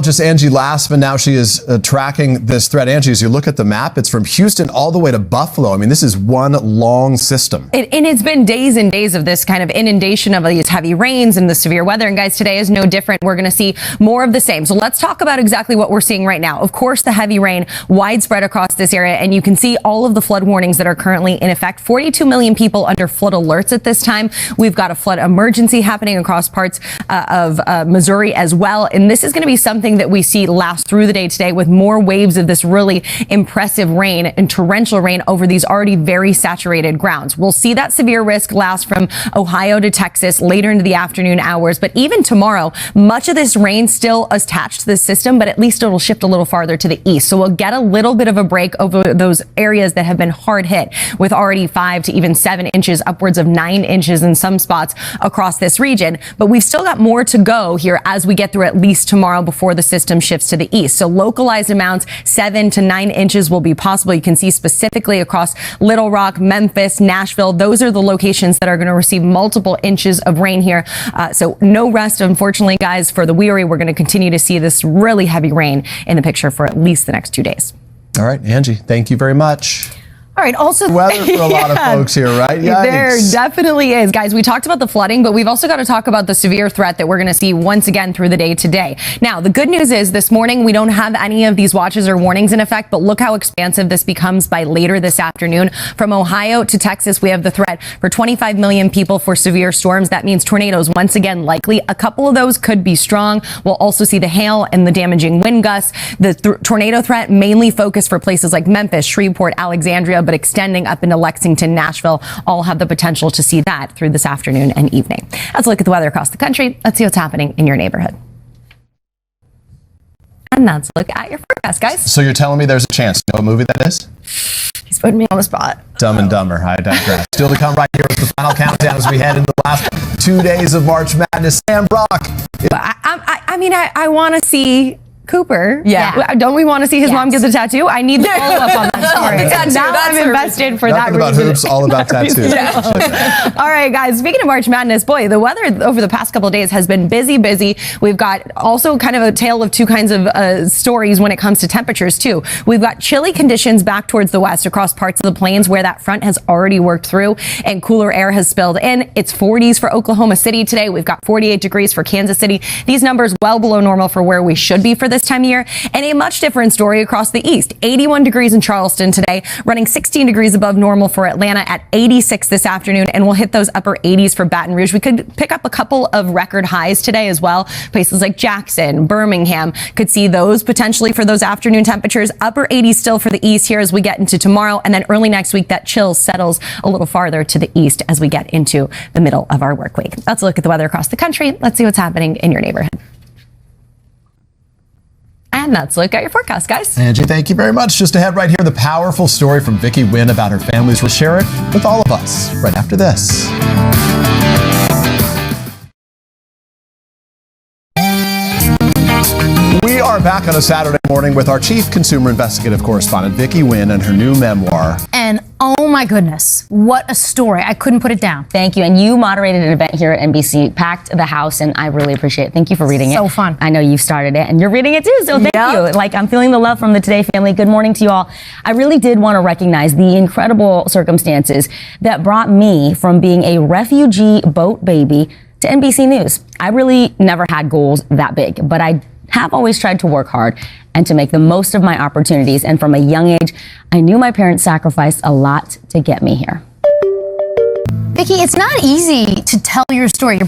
Meteorologist Angie Lassman, now she is tracking this threat. Angie, as you look at the map, it's from Houston all the way to Buffalo. I mean, this is one long system. And it's been days and days of this kind of inundation of these heavy rains and the severe weather. And guys, today is no different. We're going to see more of the same. So let's talk about exactly what we're seeing right now. Of course, the heavy rain widespread across this area. And you can see all of the flood warnings that are currently in effect. 42 million people under flood alerts at this time. We've got a flood emergency happening across parts of Missouri as well. And this is going to be something that we see last through the day today with more waves of this really impressive rain and torrential rain over these already very saturated grounds. We'll see that severe risk last from Ohio to Texas later into the afternoon hours. But even tomorrow, much of this rain still attached to the system, but at least it'll shift a little farther to the east. So we'll get a little bit of a break over those areas that have been hard hit with already 5 to even 7 inches, upwards of 9 inches in some spots across this region. But we've still got more to go here as we get through at least tomorrow before the system shifts to the east. So localized amounts, 7 to 9 inches will be possible. You can see specifically across Little Rock, Memphis, Nashville. Those are the locations that are going to receive multiple inches of rain here. So no rest, unfortunately, guys, for the weary. We're going to continue to see this really heavy rain in the picture for at least the next 2 days. All right, Angie, thank you very much. All right. Also, weather for a lot of folks here, right? Yikes. There definitely is, guys. We talked about the flooding, but we've also got to talk about the severe threat that we're going to see once again through the day today. Now, the good news is this morning we don't have any of these watches or warnings in effect, but look how expansive this becomes by later this afternoon. From Ohio to Texas, we have the threat for 25 million people for severe storms. That means tornadoes once again likely. A couple of those could be strong. We'll also see the hail and the damaging wind gusts. The tornado threat mainly focused for places like Memphis, Shreveport, Alexandria, but extending up into Lexington, Nashville, all have the potential to see that through this afternoon and evening. Let's look at the weather across the country. Let's see what's happening in your neighborhood. And let's look at your forecast, guys. So you're telling me there's a chance. You know what movie that is? He's putting me on the spot. Dumb and Dumber. I digress. Still to come right here is the final countdown as we head into the last 2 days of March Madness. Sam Brock. I want to see Cooper. Yeah. Don't we want to see his mom get the tattoo? I need the follow-up on that story. Now I'm invested for that reason. Nothing about hoops, all about tattoos. All right, guys. Speaking of March Madness, boy, the weather over the past couple of days has been busy. We've got also kind of a tale of two kinds of stories when it comes to temperatures, too. We've got chilly conditions back towards the west across parts of the plains where that front has already worked through and cooler air has spilled in. It's 40s for Oklahoma City today. We've got 48 degrees for Kansas City. These numbers well below normal for where we should be for this time of year, and a much different story across the east. 81 degrees in Charleston today, running 16 degrees above normal for Atlanta at 86 this afternoon, and we'll hit those upper 80s for Baton Rouge. We could pick up a couple of record highs today as well. Places like Jackson, Birmingham could see those potentially for those afternoon temperatures. Upper 80s still for the east here as we get into tomorrow, and then early next week that chill settles a little farther to the east as we get into the middle of our work week. Let's look at the weather across the country. Let's see what's happening in your neighborhood. And let's look at your forecast, guys. Angie, thank you very much. Just ahead right here, the powerful story from Vicky Nguyen about her family's. We'll share it with all of us right after this. We are back on a Saturday morning with our chief consumer investigative correspondent, Vicky Nguyen, and her new memoir. And oh my goodness, what a story. I couldn't put it down. Thank you. And you moderated an event here at NBC, packed the house, and I really appreciate it. Thank you for reading it. So fun. I know you've started it, and you're reading it too, so thank you. Like, I'm feeling the love from the Today family. Good morning to you all. I really did want to recognize the incredible circumstances that brought me from being a refugee boat baby to NBC News. I really never had goals that big, but I have always tried to work hard and to make the most of my opportunities. And from a young age, I knew my parents sacrificed a lot to get me here. Vicky, it's not easy to tell your story. You're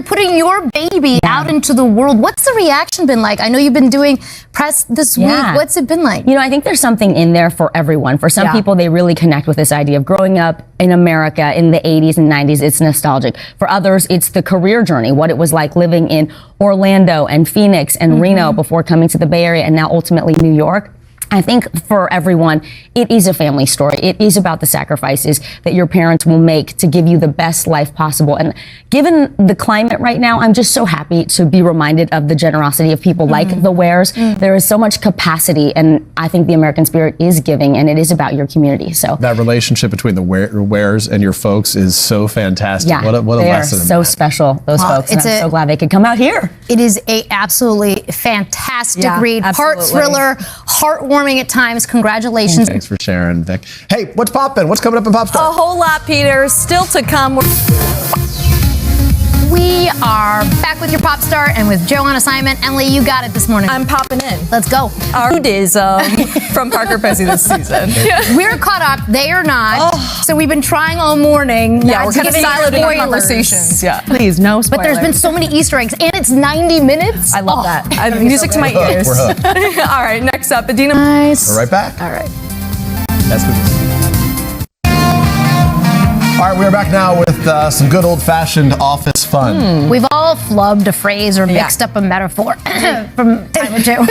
putting your baby out into the world. What's the reaction been like? I know you've been doing press this week. What's it been like? You know, I think there's something in there for everyone. For some people, they really connect with this idea of growing up in America in the 80s and 90s. It's nostalgic. For others, it's the career journey, what it was like living in Orlando and Phoenix and Reno before coming to the Bay Area and now ultimately New York. I think for everyone, it is a family story. It is about the sacrifices that your parents will make to give you the best life possible. And given the climate right now, I'm just so happy to be reminded of the generosity of people like the Wares. There is so much capacity, and I think the American spirit is giving, and it is about your community. So that relationship between the Wares and your folks is so fantastic. Yeah, What a they lesson. are so special, those folks. And I'm so glad they could come out here. It is a absolutely fantastic read. Part thriller, heartwarming at times. Congratulations. Thanks for sharing, Vic. Hey, what's poppin'? What's coming up in Pop Star? A whole lot, Peter. Still to come. We are back with your pop star and with Joe on assignment. Emily, you got it this morning. I'm popping in. Let's go. Our foodism from Parker Posey this season. We're caught up. They are not. So we've been trying all morning. Yeah, we're kind of silent siloed in our conversations. Yeah. Please, no spoilers. But there's been so many Easter eggs, and it's 90 minutes. I love that. Music to my ears. We're hooked. All right, next up, Adina. Nice. We're right back. All right. That's good. All right, we are back now with some good old-fashioned office fun. We've all flubbed a phrase or mixed up a metaphor from time or two.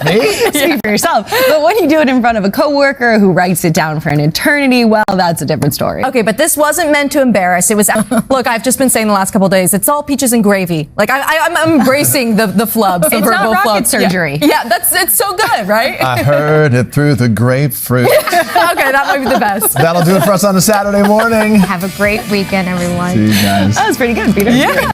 Me? Speak for yourself. But when you do it in front of a coworker who writes it down for an eternity, well, that's a different story. Okay, but this wasn't meant to embarrass. It was, look, I've just been saying the last couple of days, it's all peaches and gravy. Like, I'm embracing the flubs, the It's verbal not rocket flubs. surgery. Yeah, it's so good, right? I heard it through the grapefruit. Okay, that might be the best. That'll do it for us on a Saturday morning. Have a great weekend, everyone. See you guys. That was pretty good, Peter. Yeah.